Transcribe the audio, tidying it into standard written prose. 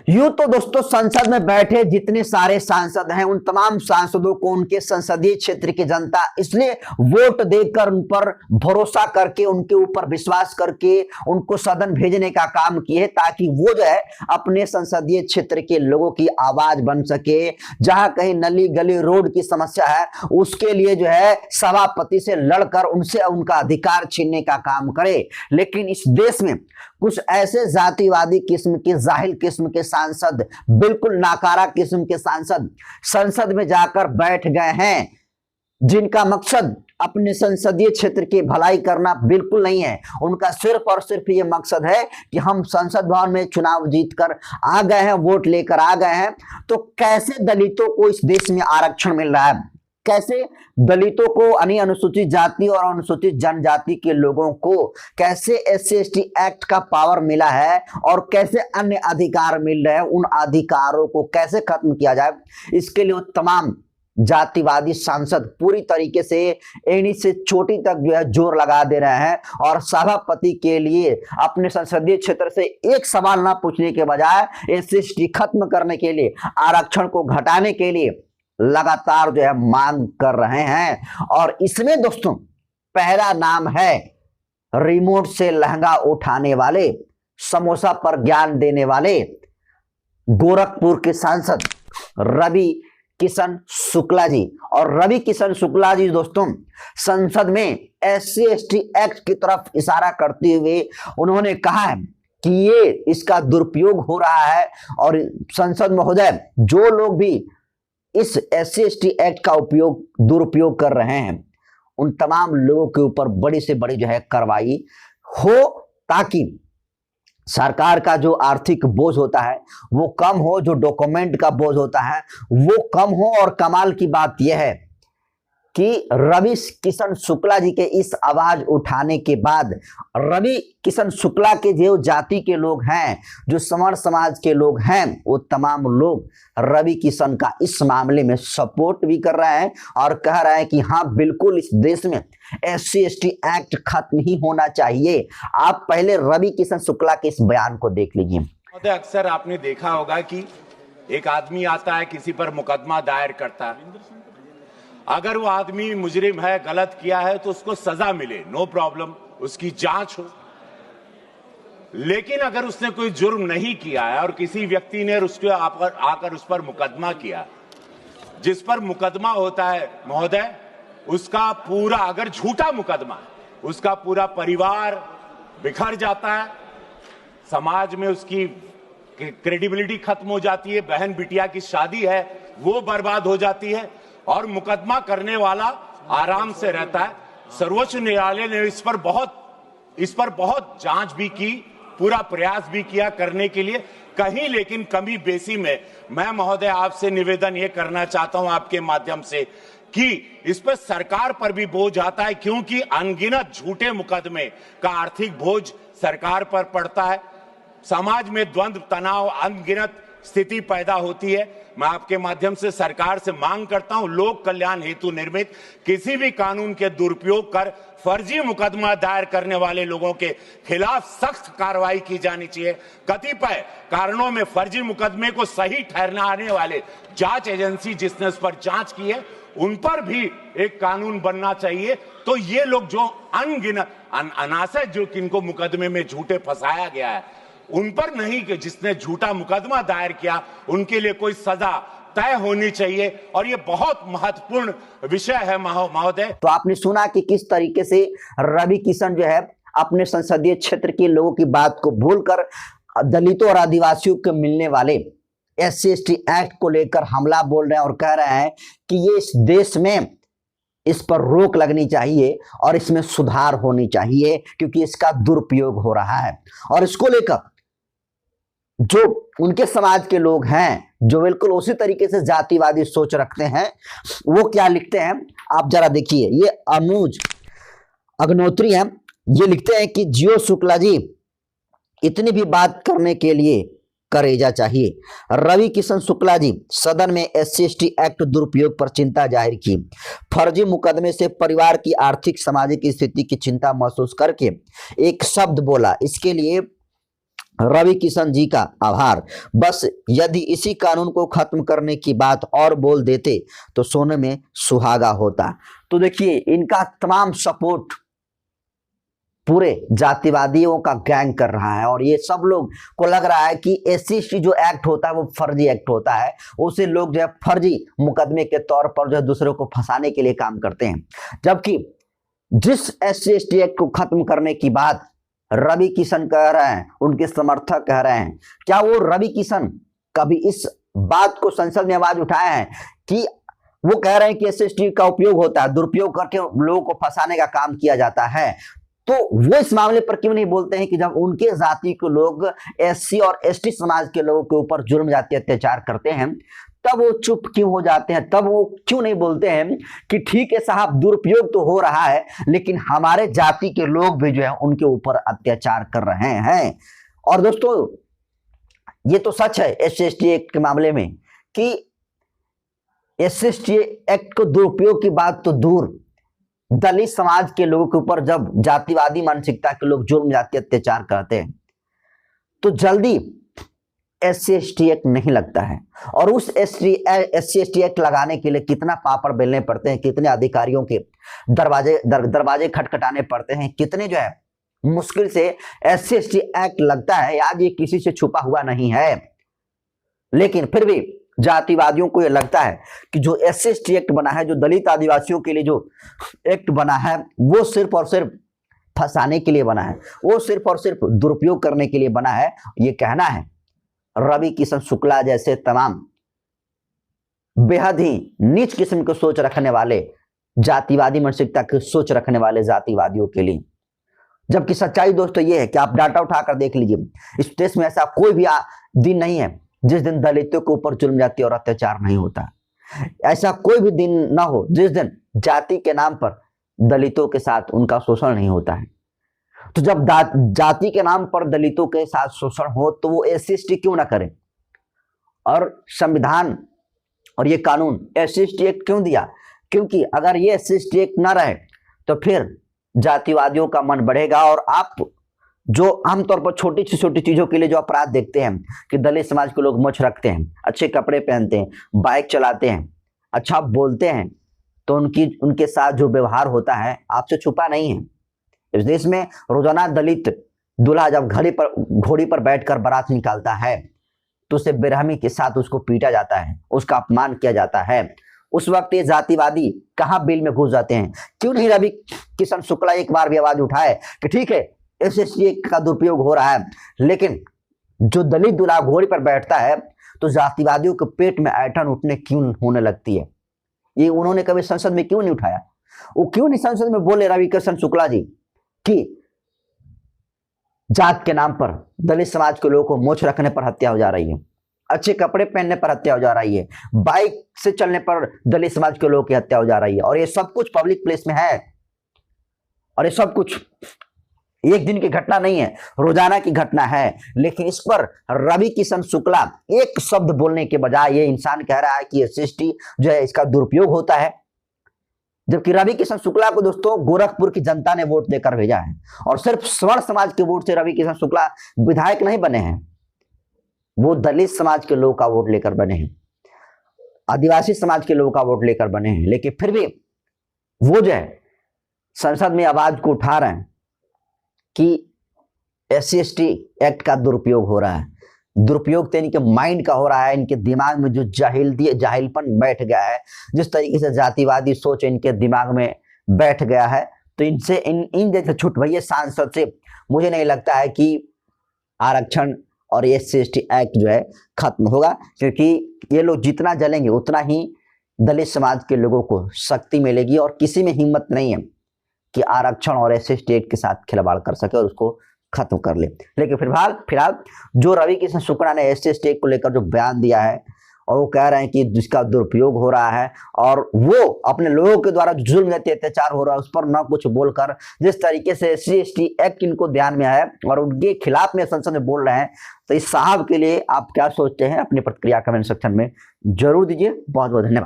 यूं तो दोस्तों संसद में बैठे जितने सारे सांसद हैं उन तमाम सांसदों को उनके संसदीय क्षेत्र की जनता इसलिए वोट देकर उन पर भरोसा करके उनके ऊपर विश्वास करके उनको सदन भेजने का काम किए ताकि वो जो है अपने संसदीय क्षेत्र के लोगों की आवाज बन सके। जहां कहीं नली गली रोड की समस्या है उसके लिए जो है सभापति से लड़कर उनसे उनका अधिकार छीनने का काम करे। लेकिन इस देश में कुछ ऐसे जातिवादी किस्म के जाहिल किस्म के सांसद, बिल्कुल नाकारा किस्म के सांसद संसद में जाकर बैठ गए हैं जिनका मकसद अपने संसदीय क्षेत्र की भलाई करना बिल्कुल नहीं है। उनका सिर्फ और सिर्फ ये मकसद है कि हम संसद भवन में चुनाव जीतकर आ गए हैं, वोट लेकर आ गए हैं, तो कैसे दलितों को इस देश में आरक्षण मिल रहा है, कैसे दलितों को यानी अनुसूचित जाति और अनुसूचित जनजाति के लोगों को कैसे SC/ST एक्ट का पावर मिला है और कैसे अन्य अधिकार मिल रहे हैं, उन अधिकारों को कैसे खत्म किया जाए, इसके लिए तमाम जातिवादी सांसद पूरी तरीके से एड़ी से चोटी तक जो है जोर लगा दे रहे हैं और सभापति के लिए अपने संसदीय क्षेत्र से एक सवाल ना पूछने के बजाय SC/ST खत्म करने के लिए, आरक्षण को घटाने के लिए लगातार जो है मांग कर रहे हैं। और इसमें दोस्तों पहला नाम है रिमोट से लहंगा उठाने वाले, समोसा पर ज्ञान देने वाले गोरखपुर के सांसद रवि किशन शुक्ला जी। और रवि किशन शुक्ला जी दोस्तों संसद में SC/ST एक्ट की तरफ इशारा करते हुए उन्होंने कहा है कि ये इसका दुरुपयोग हो रहा है और संसद महोदय जो लोग भी इस SC/ST एक्ट का दुरुपयोग कर रहे हैं उन तमाम लोगों के ऊपर बड़ी से बड़ी जो है कार्रवाई हो ताकि सरकार का जो आर्थिक बोझ होता है वो कम हो, जो डॉक्यूमेंट का बोझ होता है वो कम हो। और कमाल की बात यह है कि रवि किशन शुक्ला जी के इस आवाज उठाने के बाद रवि किशन शुक्ला के जो जाति के लोग हैं, जो समर समाज के लोग हैं, वो तमाम लोग रवि किशन का इस मामले में सपोर्ट भी कर रहे हैं और कह रहे हैं कि हाँ बिल्कुल इस देश में SC/ST एक्ट खत्म ही होना चाहिए। आप पहले रवि किशन शुक्ला के इस बयान को देख लीजिए। अक्सर आपने देखा होगा कि एक आदमी आता है, किसी पर मुकदमा दायर करता है, अगर वो आदमी मुजरिम है, गलत किया है तो उसको सजा मिले, नो प्रॉब्लम, उसकी जांच हो। लेकिन अगर उसने कोई जुर्म नहीं किया है और किसी व्यक्ति ने उसके आकर उस पर मुकदमा किया, जिस पर मुकदमा होता है महोदय, उसका पूरा, अगर झूठा मुकदमा, उसका पूरा परिवार बिखर जाता है, समाज में उसकी क्रेडिबिलिटी खत्म हो जाती है, बहन बिटिया की शादी है वो बर्बाद हो जाती है और मुकदमा करने वाला आराम से रहता है। सर्वोच्च न्यायालय ने इस पर बहुत जांच भी की, पूरा प्रयास भी किया करने के लिए, कहीं लेकिन कमी बेसी में मैं महोदय आपसे निवेदन ये करना चाहता हूं आपके माध्यम से कि इस पर सरकार पर भी बोझ आता है, क्योंकि अनगिनत झूठे मुकदमे का आर्थिक बोझ सरकार पर पड़ता है। समाज में द्वंद्व, तनाव, अनगिनत स्थिति पैदा होती है। मैं आपके माध्यम से सरकार से मांग करता हूं, लोक कल्याण हेतु निर्मित किसी भी कानून के दुरुपयोग कर फर्जी मुकदमा दायर करने वाले लोगों के खिलाफ सख्त कार्रवाई की जानी चाहिए। कतिपय कारणों में फर्जी मुकदमे को सही ठहराने वाले जांच एजेंसी जिसने उस पर जांच की है उन पर भी एक कानून बनना चाहिए। तो ये लोग जो अनगिनत अनासय जो किनको मुकदमे में झूठे फंसाया गया है उन पर नहीं, कि जिसने झूठा मुकदमा दायर किया उनके लिए कोई सजा तय होनी चाहिए। और ये बहुत महत्वपूर्ण विषय है महोदय। तो आपने सुना कि किस तरीके से रवि किशन जो है अपने संसदीय क्षेत्र के लोगों की बात को भूलकर दलितों और आदिवासियों को मिलने वाले SC/ST एक्ट को लेकर हमला बोल रहे हैं और कह रहे हैं कि ये इस देश में इस पर रोक लगनी चाहिए और इसमें सुधार होनी चाहिए क्योंकि इसका दुरुपयोग हो रहा है। और इसको लेकर जो उनके समाज के लोग हैं, जो बिल्कुल उसी तरीके से जातिवादी सोच रखते हैं, वो क्या लिखते हैं आप जरा देखिए। ये अनुज अग्नोत्री हैं, ये लिखते हैं कि जियो शुक्ला जी इतनी भी बात करने के लिए करेजा चाहिए। रवि किशन शुक्ला जी सदन में SC/ST एक्ट दुरुपयोग पर चिंता जाहिर की। फर्जी मुकदमे से परिवार की आर्थिक सामाजिक स्थिति की चिंता महसूस करके एक शब्द बोला, इसके लिए रवि किशन जी का आभार। बस यदि इसी कानून को खत्म करने की बात और बोल देते तो सोने में सुहागा होता। तो देखिए इनका तमाम सपोर्ट पूरे जातिवादियों का गैंग कर रहा है और ये सब लोग को लग रहा है कि SC जो एक्ट होता है वो फर्जी एक्ट होता है, उसे लोग जो है फर्जी मुकदमे के तौर पर जो है दूसरों को फंसाने के लिए काम करते हैं। जबकि जिस SC/ST एक्ट को खत्म करने की बात रवि किशन कह रहे हैं, उनके समर्थक कह रहे हैं, क्या वो रवि किशन कभी इस बात को संसद में आवाज उठाए हैं कि वो कह रहे हैं कि SC/ST का उपयोग होता है, दुरुपयोग करके लोगों को फंसाने का काम किया जाता है, तो वो इस मामले पर क्यों नहीं बोलते हैं कि जब उनके जाति के लोग SC और ST समाज के लोगों के ऊपर जुर्म जाति अत्याचार करते हैं तब वो चुप क्यों हो जाते हैं, तब वो क्यों नहीं बोलते हैं कि ठीक है साहब दुरुपयोग तो हो रहा है लेकिन हमारे जाति के लोग भी जो है उनके ऊपर अत्याचार कर रहे हैं। और दोस्तों ये तो सच है SC/ST एक्ट के मामले में कि SC/ST एक्ट को दुरुपयोग की बात तो दूर, दलित समाज के लोगों के ऊपर जब जातिवादी मानसिकता के लोग जुर्म जाति अत्याचार करते हैं तो जल्दी SC/ST एक्ट नहीं लगता है। और उस SC/ST एक्ट लगाने के लिए कितना पापड़ बेलने पड़ते हैं, कितने अधिकारियों के दरवाजे खटखटाने पड़ते हैं, कितने जो है मुश्किल से SC/ST एक्ट लगता है। आज ये किसी से छुपा हुआ नहीं है, लेकिन फिर भी जातिवादियों को यह लगता है कि जो SC/ST एक्ट बना है, जो दलित आदिवासियों के लिए जो एक्ट बना है, वो सिर्फ और सिर्फ फंसाने के लिए बना है, वो सिर्फ और सिर्फ दुरुपयोग करने के लिए बना है। ये कहना है रवि किशन शुक्ला जैसे तमाम बेहद ही नीच किस्म की सोच रखने वाले, जातिवादी मानसिकता की सोच रखने वाले जातिवादियों के लिए। जबकि सच्चाई दोस्तों ये है कि आप डाटा उठाकर देख लीजिए, इस देश में ऐसा कोई भी दिन नहीं है जिस दिन दलितों के ऊपर जुल्म जाति और अत्याचार नहीं होता। ऐसा कोई भी दिन ना हो जिस दिन जाति के नाम पर दलितों के साथ उनका शोषण नहीं होता है। तो जब जाति के नाम पर दलितों के साथ शोषण हो तो वो SC/ST क्यों ना करें, और संविधान और ये कानून SC/ST एक्ट क्यों दिया? क्योंकि अगर ये SC/ST एक्ट ना रहे तो फिर जातिवादियों का मन बढ़ेगा और आप जो आमतौर पर छोटी से छोटी चीजों के लिए जो अपराध देखते हैं कि दलित समाज के लोग मुछ रखते हैं, अच्छे कपड़े पहनते हैं, बाइक चलाते हैं, अच्छा बोलते हैं, तो उनके साथ जो व्यवहार होता है आपसे छुपा नहीं है। इस देश में रोजाना दलित दूल्हा जब घोड़ी पर बैठकर बारात निकालता है तो उसे बेरहमी के साथ उसको पीटा जाता है, उसका अपमान किया जाता है। उस वक्त ये जातिवादी कहां बिल में घुस जाते हैं? क्यों नहीं रवि किशन शुक्ला एक बार भी आवाज उठाए कि ठीक है SC/ST का दुरुपयोग हो रहा है, लेकिन जो दलित दूल्हा घोड़ी पर बैठता है तो जातिवादियों के पेट में ऐंठन उठने क्यों होने लगती है? ये उन्होंने कभी संसद में क्यों नहीं उठाया? वो क्यों नहीं संसद में बोले रवि किशन शुक्ला जी कि जात के नाम पर दलित समाज के लोगों को मोछ रखने पर हत्या हो जा रही है, अच्छे कपड़े पहनने पर हत्या हो जा रही है, बाइक से चलने पर दलित समाज के लोगों की हत्या हो जा रही है, और ये सब कुछ पब्लिक प्लेस में है। और ये सब कुछ एक दिन की घटना नहीं है, रोजाना की घटना है। लेकिन इस पर रवि किशन शुक्ला एक शब्द बोलने के बजाय ये इंसान कह रहा है कि SC/ST जो है इसका दुरुपयोग होता है। जबकि रवि किशन शुक्ला को दोस्तों गोरखपुर की जनता ने वोट देकर भेजा है, और सिर्फ स्वर्ण समाज के वोट से रवि किशन शुक्ला विधायक नहीं बने हैं, वो दलित समाज के लोगों का वोट लेकर बने हैं, आदिवासी समाज के लोगों का वोट लेकर बने हैं। लेकिन फिर भी वो जो है संसद में आवाज को उठा रहे हैं कि SC/ST एक्ट का दुरुपयोग हो रहा है। दुरुपयोग तो इनके माइंड का हो रहा है, इनके दिमाग में जो जाहिलपन बैठ गया है, जिस तरीके से जातिवादी सोच इनके दिमाग में बैठ गया है, तो इनसे इन जैसे छुटभैये सांसद से मुझे नहीं लगता है कि आरक्षण और SC/ST एक्ट जो है खत्म होगा, क्योंकि ये लोग जितना जलेंगे उतना ही दलित समाज के लोगों को शक्ति मिलेगी और किसी में हिम्मत नहीं है कि आरक्षण और SC/ST एक्ट के साथ खिलवाड़ कर सके और उसको खत्म कर ले। लेकिन फिलहाल जो रवि किशन शुक्ला ने SC/ST एक्ट को लेकर जो बयान दिया है, और वो कह रहे हैं कि जिसका दुरुपयोग हो रहा है और वो अपने लोगों के द्वारा जुल्म अत्याचार हो रहा है उस पर न कुछ बोलकर जिस तरीके से SC/ST एक्ट इनको ध्यान में आया और उनके खिलाफ में संसद में बोल रहे हैं, तो इस साहब के लिए आप क्या सोचते हैं? अपनी प्रतिक्रिया कमेंट सेक्शन में जरूर दीजिए। बहुत बहुत धन्यवाद।